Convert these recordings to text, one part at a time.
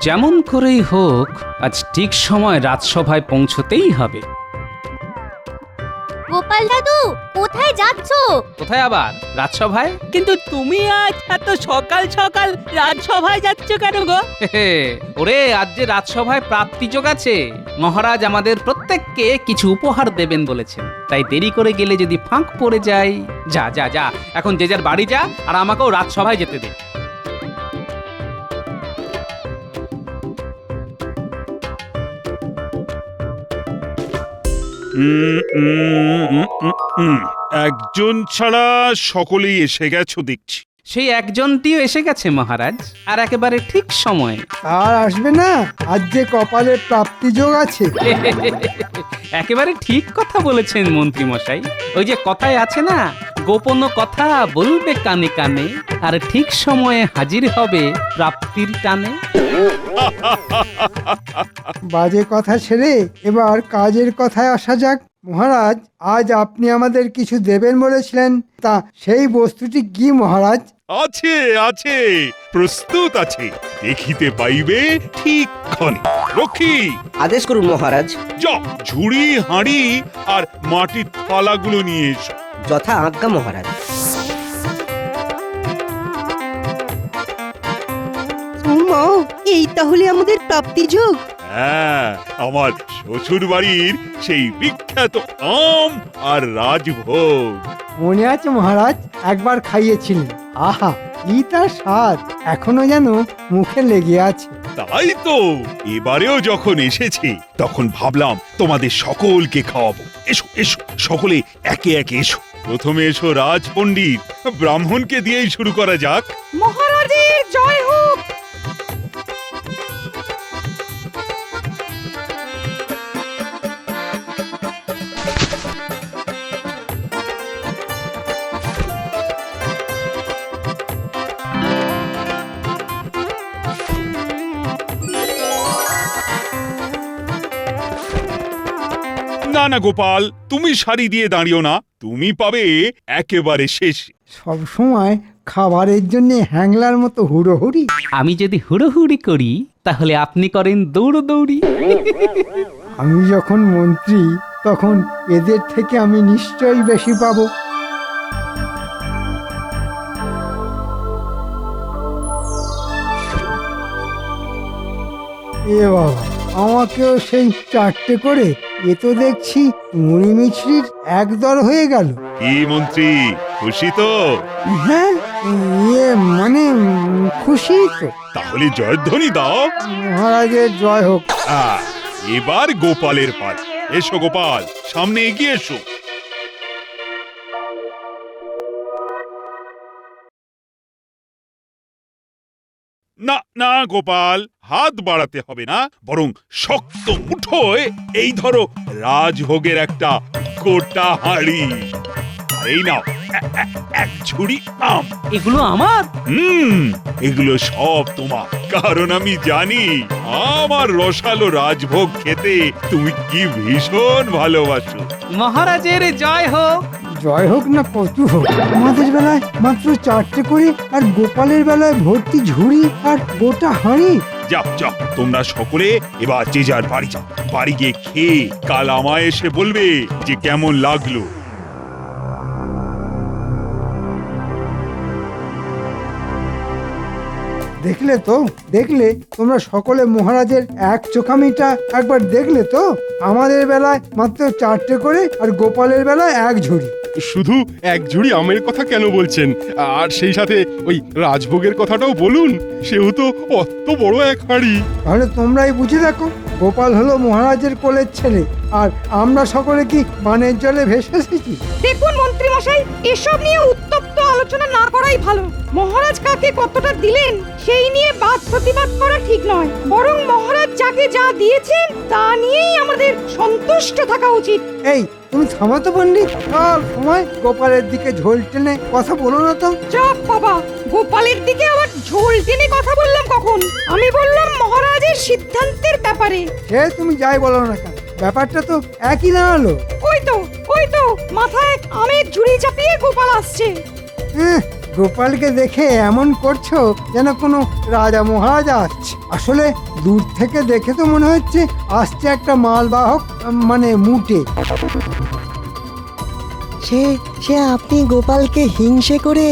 যেমন করেই হোক আজ ঠিক সময় রাজসভায় পৌঁছতেই হবে। গোপাল দাদু, কোথায় যাচ্ছো? কোথায় আবার? রাজসভায়। কিন্তু তুমি আজ এত সকাল সকাল রাজসভায় যাচ্ছ কেন গো? ওরে, আজ যে রাজসভায় প্রাপ্তিযোগ আছে, মহারাজ আমাদের প্রত্যেককে কিছু উপহার দেবেন বলেছেন, তাই দেরি করে গেলে যদি ফাঁক পড়ে যায়। যা যা যা, এখন যে যার বাড়ি যা, আর আমাকেও রাজসভায় যেতে দে। একজন ছাড়া সকলেই এসে গেছো দেখছি। সেই একজনটিও এসে গেছে মহারাজ, আর একেবারে ঠিক সময়। আর আসবে না, আজ যে কপালে প্রাপ্তিযোগ আছে। একেবারে ঠিক কথা বলেছেন মন্ত্রী মশাই। ওই যে কথায় আছে না, গোপন কথা বলবে কানে কানে, আর ঠিক সময়ে হাজির হবে প্রাপ্তির টানে। বাজে কথা ছেড়ে এবার কাজের কথায় আসা যাক। মহারাজ, আজ আপনি আমাদের কিছু দেবেন বলেছিলেন, তা সেই বস্তুটি কি মহারাজ? আছে আছে, প্রস্তুত আছে, দেখিতে পাইবে ঠিক ক্ষণে। রক্ষী, আদেশ করুন মহারাজ। যাও ঝুড়ি হাঁড়ি আর মাটির থালাগুলো নিয়ে এসো। যথা আজ্ঞা মহারাজ। এই তাহলে আমাদের প্রাপ্তিযোগ। হ্যাঁ, আমার শ্বশুর বাড়ির সেই বিখ্যাত আম আর রাজভোগ। মনে আছে মহারাজ, একবার খাইয়েছিলেন। আহা, কি তার স্বাদ এখনো যেন মুখে লেগে আছে। তাই তো, এবারেও যখন এসেছি তখন ভাবলাম তোমাদের সকলকে খাওয়াবো। এসো এসো, সকলে একে একে এসো। প্রথমে এসো রাজ পণ্ডিত, ব্রাহ্মণকে দিয়েই শুরু করা যাক। মহারাজের জয় হোক। না না গোপাল, তুমি সারি দিয়ে দাঁড়িও না, তুমি পাবে একেবারে শেষে। সব সময় খাবারের জন্য হ্যাংলার মতো হুড়োহুড়ি। আমি যদি হুড়োহুড়ি করি, তাহলে আপনি করেন দৌড়দৌড়ি। আমি যখন মন্ত্রী, তখন এদের থেকে আমি নিশ্চয়ই বেশি পাবো। এ বাবা, আমাকেও সেই চারটে করে, এ তো দেখছি মুড়ি মিছরির একদর হয়ে গেল। কি মন্ত্রী, খুশি তো? হ্যাঁ, ইয়ে মানে খুশি তো। তাহলে জয়ধ্বনি দাও। মহারাজের জয় হোক। এবার গোপালের পালা। এসো গোপাল, সামনে এগিয়ে এসো। না না গোপাল, হাত বাড়াতে হবে না, বরং শক্ত মুঠোয় এই ধরো রাজভোগের একটা গোটা হাঁড়ি। আর এই নাও এক ঝুড়ি আম। এগুলো আমার? এগুলো সব তোমার, কারণ আমি জানি আমার রসালো রাজভোগ খেতে তুমি কি ভীষণ ভালোবাসো। মহারাজের জয় হোক। জয় হোক না কচু হোক, আমাদের বেলায় মাত্র চারটে করে, আর গোপালের বেলায় ভর্তি ঝুড়ি আর গোটা হাঁড়ি। যাও যাও, তোমরা সকলে এবার যে যার বাড়ি যাও। বাড়ি গিয়ে খেয়ে কাল আমায় এসে বলবে যে কেমন লাগলো। দেখলে তো, দেখলে তোমরা সকলে মহারাজের এক চোখামিটা একবার দেখলে তো। আমাদের বেলায় মাত্র চারটে করে, আর গোপালের বেলায় এক ঝুড়ি। শুধু এক ঝুড়ি আমের কথা কেন বলছেন? আর সেই সাথে ওই রাজভোগের কথাটাও বলুন, সেও তো অত বড় এক হাঁড়ি। তাহলে তোমরাই বুঝে দেখো, গোপাল হলো মহারাজের কোলের ছেলে, আর আমরা সকলে কি বানের জলে ভেসে এসেছি? দেখুন মন্ত্রী মশাই, এসব নিয়ে উত্তপ্ত আলোচনা না করাই ভালো। মহারাজ কাকে কতটা দিলেন সেই নিয়ে বাদ প্রতিবাদ করা ঠিক নয়, বরং মহারাজ যাকে যা দিয়েছেন তা নিয়েই আমাদের সন্তুষ্ট থাকা উচিত। এই, তুমি থামাতো পণ্ডিত, সব সময় গোপালের দিকে ঝোল টেনে কথা বলো না তো। চাপ বাবা, গোপালের দিকে আবার ঝোল টেনে কথা বললাম কখন? আমি বললাম মহারাজের সিদ্ধান্তের ব্যাপারে। সে তুমি যাই বলো না কেন, ব্যাপারটা তো একই দাঁড়ালো। ওই তো মাথায় আমের ঝুড়ি চাপিয়ে গোপাল আসছে। গোপালকে দেখে এমন করছো যেন কোনো রাজা মহারাজা আসছে। আসলে দূর থেকে দেখে তো মনে হচ্ছে আসছে একটা মালবাহক, মানে মুটে। সে সে আপনি গোপালকে হিংসে করে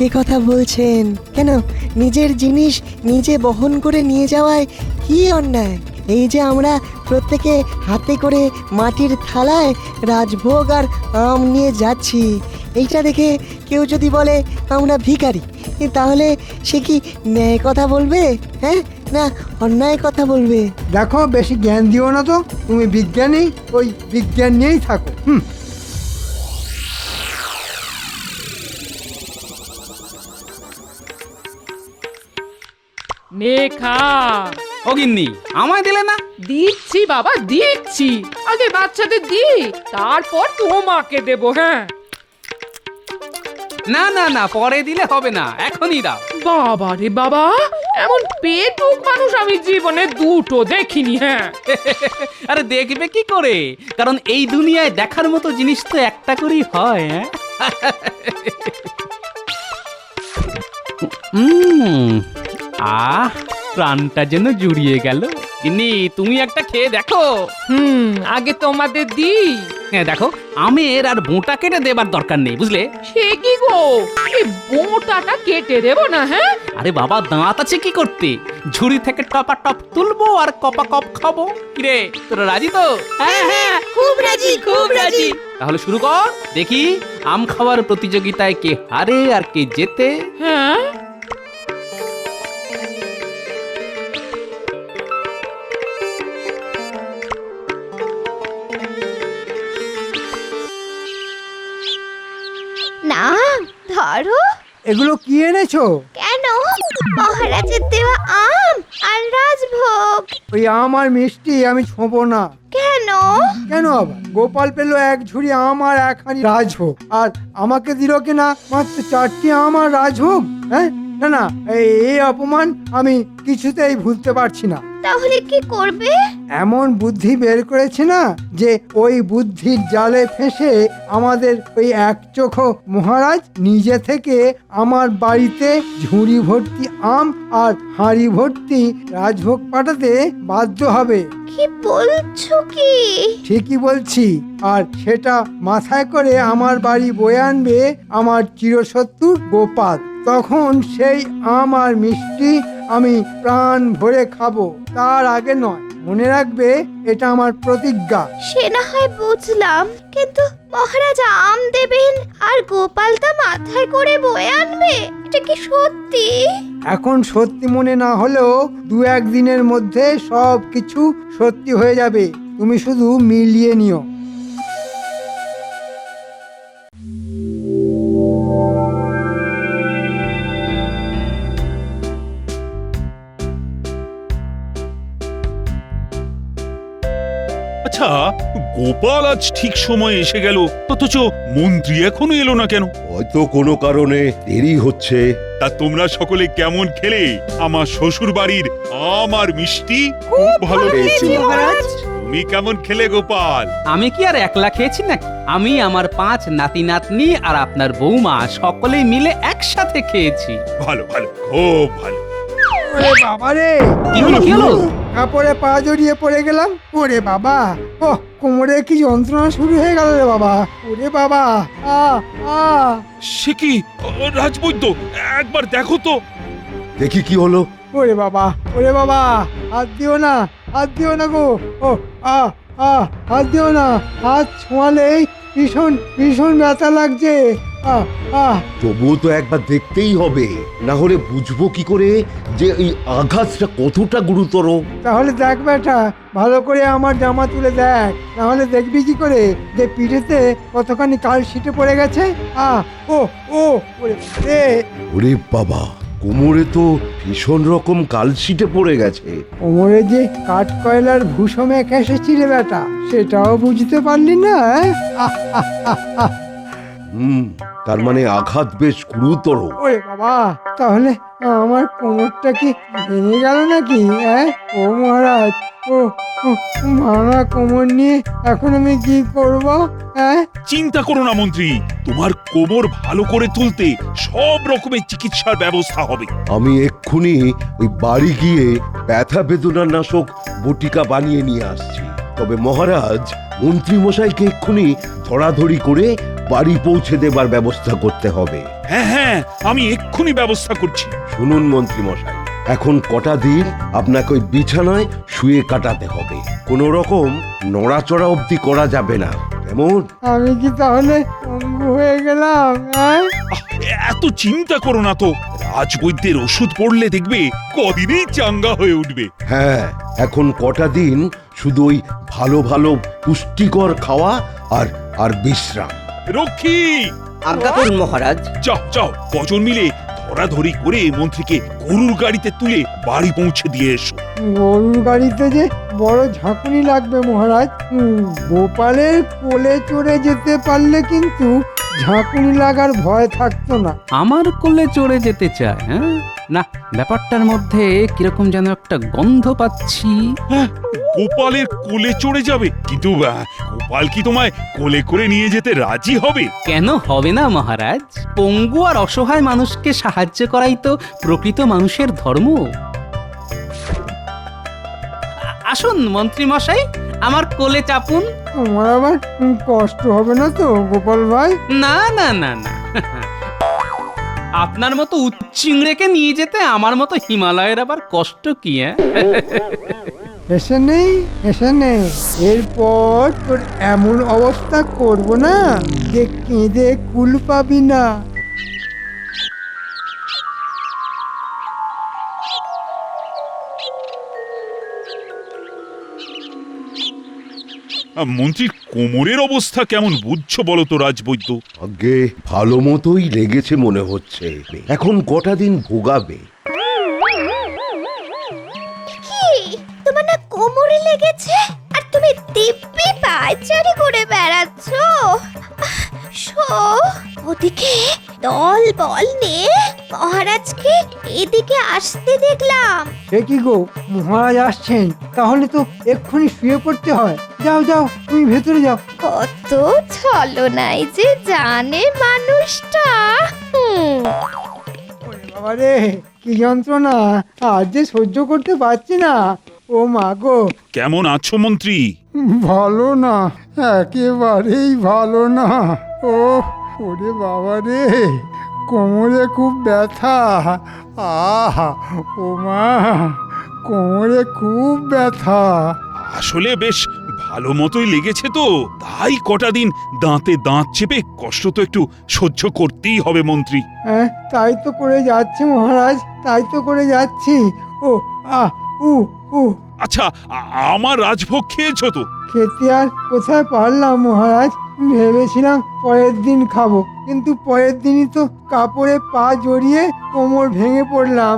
এ কথা বলছেন কেন? নিজের জিনিস নিজে বহন করে নিয়ে যাওয়ায় কি অন্যায়? এই যে আমরা প্রত্যেকে হাতে করে মাটির থালায় রাজভোগ আর আম নিয়ে যাচ্ছি, এইটা দেখে কেউ যদি বলে আমরা ভিখারি, তাহলে সে কি ন্যায় কথা বলবে, হ্যাঁ, না অন্যায় কথা বলবে? দেখো, বেশি জ্ঞান দিও না তো, তুমি বিজ্ঞানী, ওই বিজ্ঞান নিয়েই থাকো। নে খা। ও গিন্নি, আমায় দিলে না? দিচ্ছি বাবা, দিচ্ছি। আগে বাচ্চাদের দি, তারপর তোমাকে দেবো। হ্যাঁ, না না না, পরে দিলে হবে না, এখনই দাও। বাবা রে বাবা, এমন পেটুক মানুষ আমি জীবনে দুটো দেখিনি। হ্যাঁ, আরে দেখবে কি করে, কারণ এই দুনিয়ায় দেখার মতো জিনিস তো একটা করেই হয়। আহ, প্রাণটা যেন জুড়িয়ে গেল। গিন্নি, তুমি একটা খেয়ে দেখো। আগে তোমাদের দি। হ্যাঁ দেখো, আমের আর বোঁটা কেটে দেবার দরকার নেই, বুঝলে? সে কি গো, এই বোঁটাটা কেটে দেবো না? হ্যাঁ, আরে বাবা, দাঁত আছে কি করতে? ঝুড়ি থেকে টপা টপ তুলবো আর কপা কপ খাবো। কিরে, তোরা রাজি তো? হ্যাঁ হ্যাঁ, খুব রাজি, খুব রাজি। তাহলে শুরু কর, দেখি আম খাওয়ার প্রতিযোগিতায় কে হারে আর কে জেতে। হ্যাঁ, না, ধরো। এগুলো কি এনেছো? কেন? মহারাজের দেওয়া আম আর রাজভোগ। ওই আম আর মিষ্টি আমি ছোঁবো না। কেন? কেন আবার? গোপাল পেলো এক ঝুড়ি আম আর এক হাঁড়ি রাজভোগ, আর আমাকে দিল কিনা মাত্র 4টি আম আর রাজভোগ। হ্যাঁ, না না, এই অপমান আমি কিছুতেই ভুলতে পারছি না। তাহলে কি করবে? এমন বুদ্ধি বের করেছে না, যে ওই বুদ্ধির জালে ফেঁসে আমাদের ওই একচোখো মহারাজ নিজে থেকে আমার বাড়িতে ঝুড়ি ভর্তি আম আর হাঁড়ি ভর্তি রাজভোগ পাঠাতে বাধ্য হবে। কি বলছো কি? ঠিকই বলছি। আর সেটা মাথায় করে আমার বাড়ি বয়ে আনবে আমার চিরশত্রু গোপাল। তখন সেই আম আর মিষ্টি আমি প্রাণ ভরে খাবো, তার আগে নয়। মনে রাখবে, এটা আমার প্রতিজ্ঞা। সে না হয় বুঝলাম, কিন্তু মহারাজ আম দেবেন আর গোপাল তা মাথায় করে বয়ে আনবে, এটা কি সত্যি? এখন সত্যি মনে না হলেও 2-1 দিনের মধ্যে সব কিছু সত্যি হয়ে যাবে। তুমি শুধু মিলিয়ে নিও। আচ্ছা, গোপাল আজ ঠিক সময় এসে গেল, অথচ মন্ত্রী এখনো এলো না কেন? হয়তো কোনো কারণে দেরি হচ্ছে। তা তোমরা সকলে কেমন খেলে আমার শ্বশুর বাড়ির আম আর মিষ্টি? খুব ভালো পেয়েছি মহারাজ। তুমি কেমন খেলে গোপাল? আমি কি আর একলা খেয়েছি নাকি? আমি, আমার 5 নাতি নাতনি আর আপনার বৌমা সকলেই মিলে একসাথে খেয়েছি। ভালো ভালো, খুব ভালো। ওরে বাবা রে, কি হলো, কি হলো? কাপড়ে পা জড়িয়ে পড়ে গেলাম। ওরে বাবা, ও কোমরে কি যন্ত্রণা শুরু হয়ে গেল রে বাবা। ওরে বাবা, আ আ সে কি রাজবৈদ্য, একবার দেখো তো। দেখি কি হলো। ওরে বাবা, ওরে বাবা, হাত দিও না, হাত দিও না গো। ও আ আ হাত দিও না, হাত ছোঁয়ালেই ভীষণ ভীষণ ব্যথা লাগছে। আ আ তবুও তো একবার দেখতেই হবে, না হলে বুঝবো কি করে যে এই আঘাতটা কতটা গুরুতর। তাহলে দেখ বেটা, ভালো করে আমার জামা তুলে দেখ, না হলে দেখবি কি করে যে পিঠেতে কতখানি কাল ছিটে পড়ে গেছে। আ ও ও ওরে রে, ওরে বাবা, কোমরে তো ভীষণ রকম কালশিটে পড়ে গেছে। কোমরে যে কাঠ কয়লার ভূষো মেখে এসেছি রে বেটা, সেটাও বুঝতে পারলি না? আহ, আহ, আহ, আহ। তার মানে আঘাত বেশ গুরুতর। ওরে বাবা, তাহলে আমার কোমরটা কি ভেঙে গেল নাকি? ও মহারাজ, ও ও, ভাঙা কোমর নিয়ে এখন আমি কি করব? চিন্তা করো না মন্ত্রী, তোমার কোমর ভালো করে তুলতে সব রকমের চিকিৎসার ব্যবস্থা হবে। আমি এক্ষুনি ওই বাড়ি গিয়ে ব্যথা বেদনার নাশক বটিকা বানিয়ে নিয়ে আসছি। তবে মহারাজ, মন্ত্রী মশাইকে এক্ষুনি ধরাধরি করে বাড়ি পৌঁছে দেবার ব্যবস্থা করতে হবে। হ্যাঁ হ্যাঁ, আমি এক্ষুনি ব্যবস্থা করছি। শুনুন মন্ত্রী মশাই, এখন কটা দিন আপনাকে ওই বিছানায় শুয়ে কাটাতে হবে। কোনো রকম নড়াচড়া অবধি করা যাবে না, কেমন? আমি কি তাহলে পঙ্গু হয়ে গেলাম? এত চিন্তা করো না তো, রাজবৈদ্যের ওষুধ পড়লে দেখবে কদিনেই চাঙ্গা হয়ে উঠবে। হ্যাঁ, এখন কটা দিন শুধু ওই ভালো ভালো পুষ্টিকর খাওয়া আর আর বিশ্রাম। রক্ষী, আজ্ঞা করুন মহারাজ। যাও যাও, কজন মিলে ধরাধরি করে মন্ত্রীকে গরুর গাড়িতে তুলে বাড়ি পৌঁছে দিয়ে এসো। গরুর গাড়িতে যে বড় ঝাঁকুনি লাগবে মহারাজ। গোপালের কোলে চড়ে যেতে পারলে কিন্তু ঝাঁকুনি লাগার ভয় থাকতো না। আমার কোলে চড়ে যেতে চায়? হ্যাঁ, না, ব্যাপারটার মধ্যে কিরকম যেন একটা গন্ধ পাচ্ছি। গোপালের কোলে চড়ে যাবে? কিন্তু গোপাল কি তোমায় কোলে করে নিয়ে যেতে রাজি হবে? কেন হবে না মহারাজ? পঙ্গু আর অসহায় মানুষকে সাহায্য করাই তো প্রকৃত মানুষের ধর্ম। আসুন মন্ত্রী মশাই, আমার কোলে চাপুন। তোমার আবার কষ্ট হবে না তো গোপাল ভাই? না না না না, আপনার মতো উচ্চিংড়েকে নিয়ে যেতে আমার মতো হিমালয়ের আবার কষ্ট কি? এসে নেই, এসে নেই। এরপর তোর এমন অবস্থা করব না যে কেঁদে কুল পাবি না। মন্ত্রীর কোমরের অবস্থা কেমন বুঝছো বলো তো রাজবৈদ্য? আগে ভালো মতোই লেগেছে মনে হচ্ছে। এখন কটা দিন ভোগাবে। কি তোমার না কোমরে লেগেছে আর তুমি দিব্যি পায়চারি করে বেড়াচ্ছ? ওদিকে দল বল নিয়ে মহারাজকে এদিকে আসতে দেখলাম। সে কি গো, মহারাজ আসছেন? তাহলে তো এক্ষুনি শুয়ে পড়তে হয়। যাও যাও, তুমি ভেতরে যাও। কত ছলনায় যে জানে মানুষটা। ওরে বাবা রে, কি যন্ত্রণা! আর যে সহ্য করতে পারছি না। ও মা গো! কেমন আছো মন্ত্রী? ভালো না, একেবারেই ভালো না। ও ওরে বাবা রে, কোমরে খুব ব্যথা। আহা, ও মা, কোমরে খুব ব্যথা। আসলে বেশ ভালো মতোই লেগেছে তো, তাই কটা দিন দাঁতে দাঁত চেপে কষ্ট তো একটু সহ্য করতেই হবে মন্ত্রী। তাই তো করে যাচ্ছি মহারাজ, তাই তো করে যাচ্ছি। ও আহ উ উ আচ্ছা, আমার রাজভোগ খেয়েছো তো? খেতে আর কোথায় পারলাম মহারাজ। ভেবেছিলাম পরের দিন খাবো, কিন্তু পরের দিনই তো কাপড়ে পা জড়িয়ে কোমর ভেঙে পড়লাম।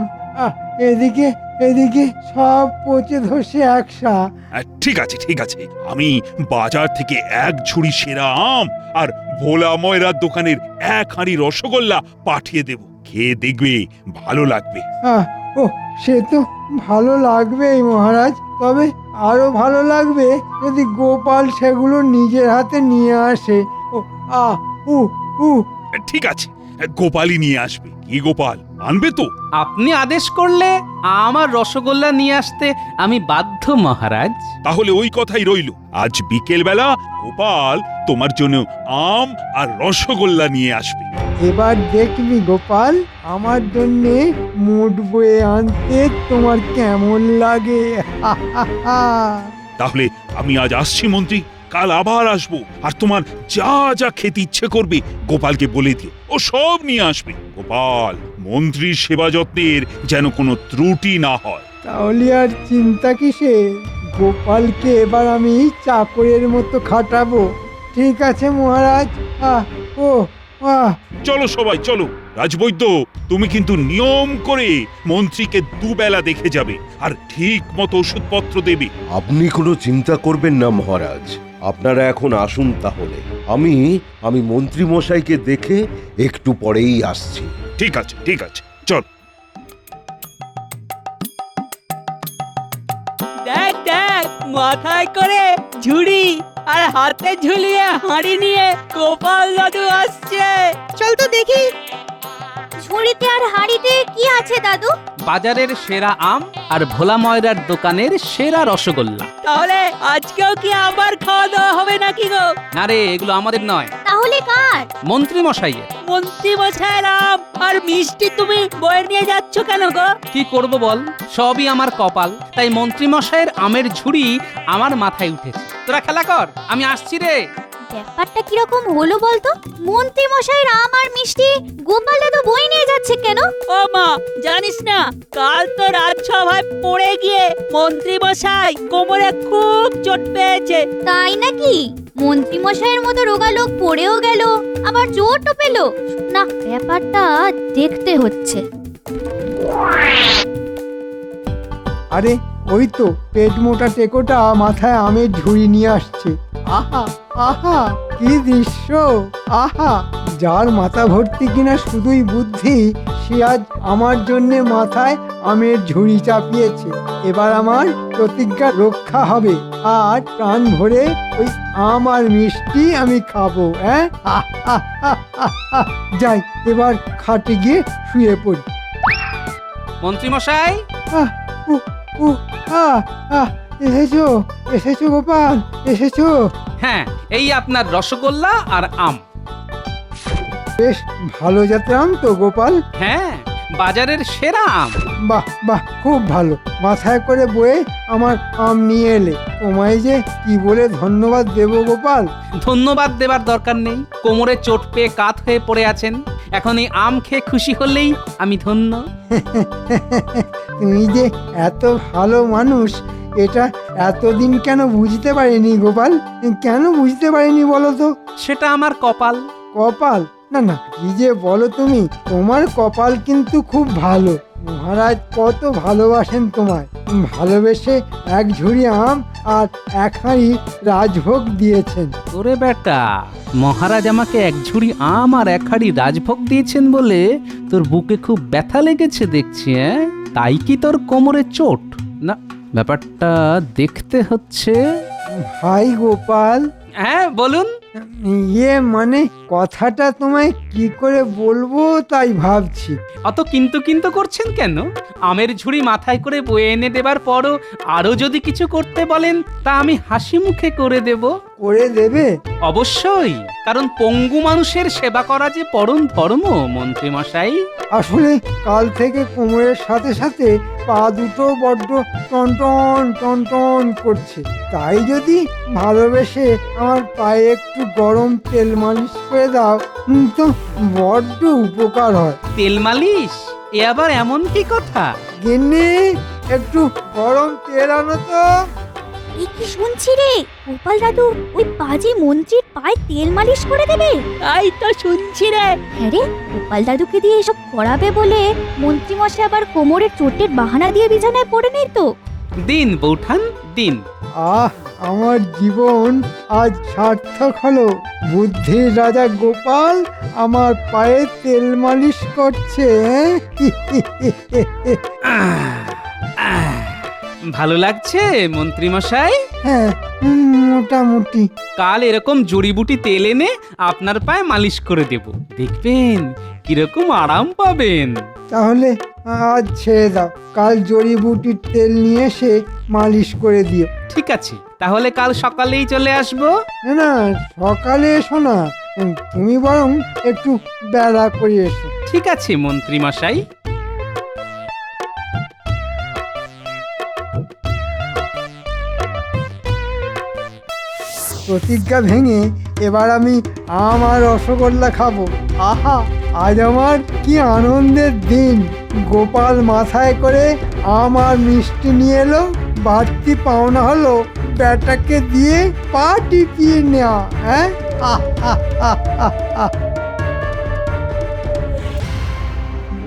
এদিকে এদিকে সব পচে ধসে একসা। ঠিক আছে ঠিক আছে, আমি বাজার থেকে এক ঝুড়ি সেরা আম আর ভোলা ময়রার দোকানের এক হাঁড়ি রসগোল্লা পাঠিয়ে দেব, খেয়ে দেখবে ভালো লাগবে। ও সে তো ভালো লাগবেই মহারাজ, তবে আরো ভালো লাগবে যদি গোপাল সেগুলো নিজের হাতে নিয়ে আসে। ও উ উ ঠিক আছে, গোপালই নিয়ে আসবে। কি গোপাল আনবে তো? আপনি আদেশ করলে আমার রসগোল্লা নিয়ে আসতে আমি বাধ্য মহারাজ। তাহলে ওই কথাই রইলো, আজ বিকেল বেলা গোপাল তোমার জন্য আম আর রসগোল্লা নিয়ে আসবে। এবার দেখবি গোপাল, আমার জন্যে মুঠ বয়ে আনতে তোমার কেমন লাগে। তাহলে আমি আজ আসছি মন্ত্রী, কাল আবার আসবো, আর তোমার যা যা খেতে ইচ্ছে করবে গোপালকে বলে দিও, ও সব নিয়ে আসবে। গোপাল, মন্ত্রীর সেবা যত্নের যেন কোনো ত্রুটি না হয়। তাহলে আর চিন্তা কিসে, গোপালকে এবার আমি চাকরের মতো খাটাবো। ঠিক আছে মহারাজ। চলো সবাই চলো। রাজবৈদ্য, তুমি কিন্তু নিয়ম করে মন্ত্রীকে দুবেলা দেখে যাবে আর ঠিক মতো ওষুধপত্র দেবে। আপনি কোনো চিন্তা করবেন না মহারাজ, আপনারা এখন আসুন তাহলে। আমি মন্ত্রী মশাইকে দেখে একটু পরেই আসছি। ঠিক আছে চল। দেখ দেখ, মাথায় করে ঝুড়ি আর হাতে ঝুলিয়ে হাঁড়ি নিয়ে গোপাল দাদু আসছে। চল তো দেখি। ঝুড়িতে আর হাঁড়িতে কি আছে দাদু? বাজারের সেরা আম আর ভোলা ময়রার দোকানের সেরা রসগোল্লা। তাহলে আজকেও কি আবার খাওয়া দাওয়া হবে নাকি গো? না রে, এগুলো আমাদের নয়, তাহলে কার? মন্ত্রী মশাইয়ের। মন্ত্রী মশাইয়ের আম আর মিষ্টি তুমি বয়ে নিয়ে যাচ্ছ কেন গো? কি করব বল, সবই আমার কপাল। তাই মন্ত্রী মশাইয়ের আমের ঝুড়ি আমার মাথায় উঠেছে। তোরা খেলা কর, আমি আসছি রে। ব্যাপারটা কিরকম হলো বলতো? মন্ত্রী মশাইয়ের আম আর মিষ্টি গোপাল দাদু বই নিয়ে যাচ্ছে কেন? ও মা, জানিস না কাল তো রাজসভায় পড়ে গিয়ে মন্ত্রী মশাই কোমরে খুব চোট পেয়েছে। তাই নাকি? মন্ত্রী মশাইয়ের মতো রোগা লোক পড়েও গেল, আবার চোটও পেল। না, ব্যাপারটা দেখতে হচ্ছে। আরে ওই তো পেট মোটা টেকোটা মাথায় আমের ঝুড়ি নিয়ে আসছে। আহা আহা, কি দৃশ্য! আহা, যার মাথা ভর্তি কিনা শুধুই বুদ্ধি, সে আজ আমার জন্যে মাথায় আমের ঝুড়ি চাপিয়েছে। এবার আমার প্রতিজ্ঞা রক্ষা হবে, আর প্রাণ ভরে ওই আম আর মিষ্টি আমি খাবো। হ্যাঁ, যাই এবার খাটে গিয়ে শুয়ে পড়ি। মন্ত্রী মশাই, আহ, উহ, উহ, আহ, আহ, এসেছো গোপাল, এসেছো। হ্যাঁ, এই আপনার রসগোল্লা আর আম। বেশ ভালো জাতের আম তো গোপাল? হ্যাঁ, বাজারের সেরা আম। বাহ বাহ, খুব ভালো। মাথায় করে বয়ে আমার আম নিয়ে এলে। তোমায় যে কি বলে ধন্যবাদ দেব গোপাল। ধন্যবাদ দেবার দরকার নেই, কোমরে চোট পেয়ে কাত হয়ে পড়ে আছেন। এখন এই আম খেয়ে খুশি হলেই আমি ধন্য। তুমি যে এত ভালো মানুষ, এটা এতদিন কেন বুঝতে পারিনি গোপাল? কেন বুঝতে পারিনি বলো তো? সেটা আমার কপাল। কপাল? না না, কি যে বলো তুমি, তোমার কপাল কিন্তু খুব ভালো। মহারাজ কত ভালোবাসেন তোমায়। ভালোবেসে এক ঝুড়ি আম আর এক হাঁড়ি রাজভোগ দিয়েছেন। ওরে বেটা, মহারাজ আমাকে এক ঝুড়ি আম আর এক হাঁড়ি রাজভোগ দিয়েছেন বলে তোর বুকে খুব ব্যথা লেগেছে দেখছি। তাই কি তোর কোমরে চোট? না, ব্যাপারটা দেখতে হচ্ছে। ভাই গোপাল, হ্যাঁ বলুন। মানে কথাটা তোমায় কি করে বলবো তাই ভাবছি। অত কিন্তু কিন্তু করছেন কেন? আমের ঝুড়ি মাথায় করে বয়ে এনে দেবার পরও আরো যদি কিছু করতে বলেন তা আমি হাসি মুখে করে দেব। করে দেবে? অবশ্যই, কারণ পঙ্গু মানুষের সেবা করা যে পরম ধর্ম মন্ত্রী মশাই। আসলে কাল থেকে কোমরের সাথে সাথে পা দুটো বড্ড টনটন টনটন করছে। তাই যদি ভালোবেসে আমার পায়ে একটু গরম তেল মালিশ করে দাও তো বড্ড উপকার হয়। তেল মালিশ? এ আবার এমন কি কথা? গিন্নি, একটু গরম তেল আনো তো। এই কি শুনছি রে, গোপাল দাদু ওই বাজে মন্ত্রীর পায়ে তেল মালিশ করে দেবে? তাই তো শুনছি রে। হ্যাঁ রে, গোপাল দাদুকে দিয়ে এসব করাবে বলে মন্ত্রী মশাই আবার কোমরের চোটের বাহানা দিয়ে বিছানায় পড়ে নেই তো? দিন বৌঠান দিন। আমার জীবন আজ সার্থক হলো। বুদ্ধির রাজা গোপাল আমার পায়ে তেল মালিশ করছে। ভালো লাগছে মন্ত্রী মশাই? হ্যাঁ, মোটামুটি। কাল এরকম জড়িবুটি তেল এনে আপনার পায়ে মালিশ করে দেব, দেখবেন কিরকম আরাম পাবেন। তাহলে আজ ছেড়ে দাও, কাল জড়িবুটির তেল নিয়ে এসে মালিশ করে দিও। ঠিক আছে, তাহলে কাল সকালেই চলে আসবো। না না, সকালে এসো না, তুমি বরং একটু বেলা করে এসো। ঠিক আছে মন্ত্রী মশাই। প্রতিজ্ঞা ভেঙে এবার আমি আম আর রসগোল্লা খাবো। আহা, আজ আমার কি আনন্দের দিন। গোপাল মাথায় করে আম আর মিষ্টি নিয়ে এলো, বাড়তি পাওনা হলো ব্যাটাকে দিয়ে পা টিপিয়ে নেওয়া। হ্যাঁ,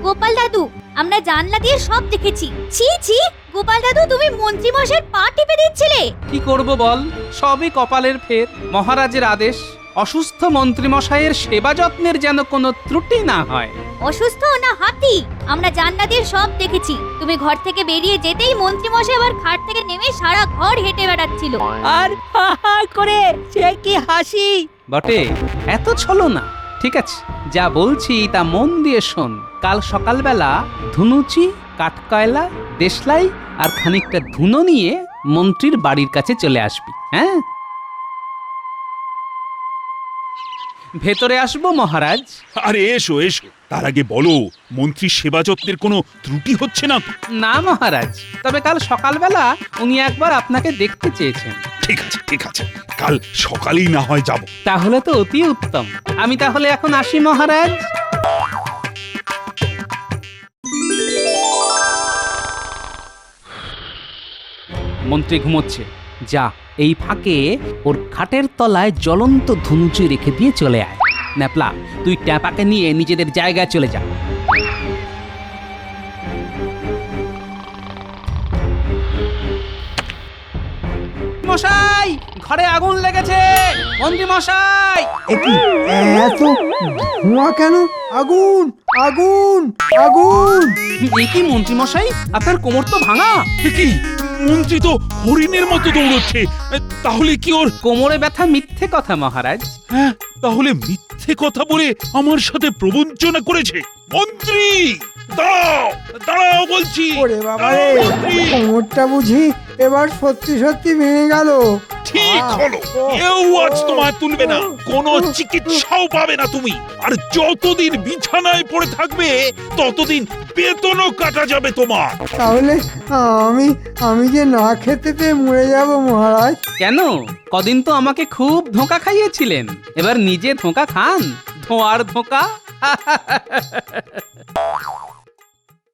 গোপাল দাদু, আমরা জানলা দিয়ে সব দেখেছি। ছি ছি, গোপাল দাদু তুমি মন্ত্রী মশাইয়ের পা টিপে দিচ্ছিলে? কি করব বল, সবই কপালের ফের। মহারাজের আদেশ, অসুস্থ মন্ত্রী মশাইয়ের সেবা যত্নের যেন কোনো ত্রুটি না হয়। অসুস্থ না হাতি? আমরা জান্নাতের সব দেখেছি। তুমি ঘর থেকে বেরিয়ে যেতেই মন্ত্রী মশাই আবার খাট থেকে নেমে সারা ঘর হেঁটে বেড়াচ্ছিল। আর হা হা করে সে কি হাসি! বটে, এত ছলো না। ঠিক আছে, যা বলছি তা মন দিয়ে শোন। কাল সকালবেলা ধুনুচি, কাঠকয়লা, দেশলাই আর খানিকটা ধুনো নিয়ে মন্ত্রীর বাড়ির কাছে চলে আসবি। হ্যাঁ, ভেতরে আসবো মহারাজ? আরে এসো এসো, তার আগে বলো মন্ত্রীর সেবা যত্নের কোনো ত্রুটি হচ্ছে না তো? না মহারাজ, তবে কাল সকালবেলা উনি একবার আপনাকে দেখতে চেয়েছেন। ঠিক আছে ঠিক আছে, কাল সকালেই না হয় যাব। তাহলে তো অতি উত্তম। আমি তাহলে এখন আসি মহারাজ। মন্ত্রী ঘুমোচ্ছে, যা এই ফাঁকে ওর খাটের তলায় জ্বলন্ত ধনুচি রেখে দিয়ে চলে আয়। ন্যাপলা, তুই ট্যাপাকে নিয়ে নিজেদের জায়গায় চলে যা। মশাই, ঘরে আগুন লেগেছে। মন্ত্রী মশাই! একি এত ধোঁয়া কেন? আগুন আগুন আগুন! এ কি মন্ত্রী মশাই, আপনার কোমর তো ভাঙা। এ কি, মন্ত্রী তো হরিণের মতো দৌড়চ্ছে। তাহলে কি ওর? কোমরে ব্যথা মিথ্যে কথা মহারাজ। হ্যাঁ, তাহলে মিথ্যে কথা বলে আমার সাথে প্রবঞ্চনা করেছে। মন্ত্রী দাঁড়াও, দাঁড়াও বলছি। ওরে বাবা রে, মন্ত্রী! কোমরটা বুঝি এবার সত্যি সত্যি ভেঙে গেল। ঠিক হলো, কেউ আজ তোমায় তুলবে না, কোনো চিকিৎসাও পাবে না তুমি। আর যতদিন বিছানায় পড়ে থাকবে ততদিন বেতনও কাটা যাবে তোমার। তাহলে আমি আমি যে না খেতে পেয়ে মরে যাব মহারাজ। কেন? কদিন তো আমাকে খুব ধোঁকা খাইয়েছিলেন, এবার নিজে ধোঁকা খান। ধোঁয়ার ধোঁকা।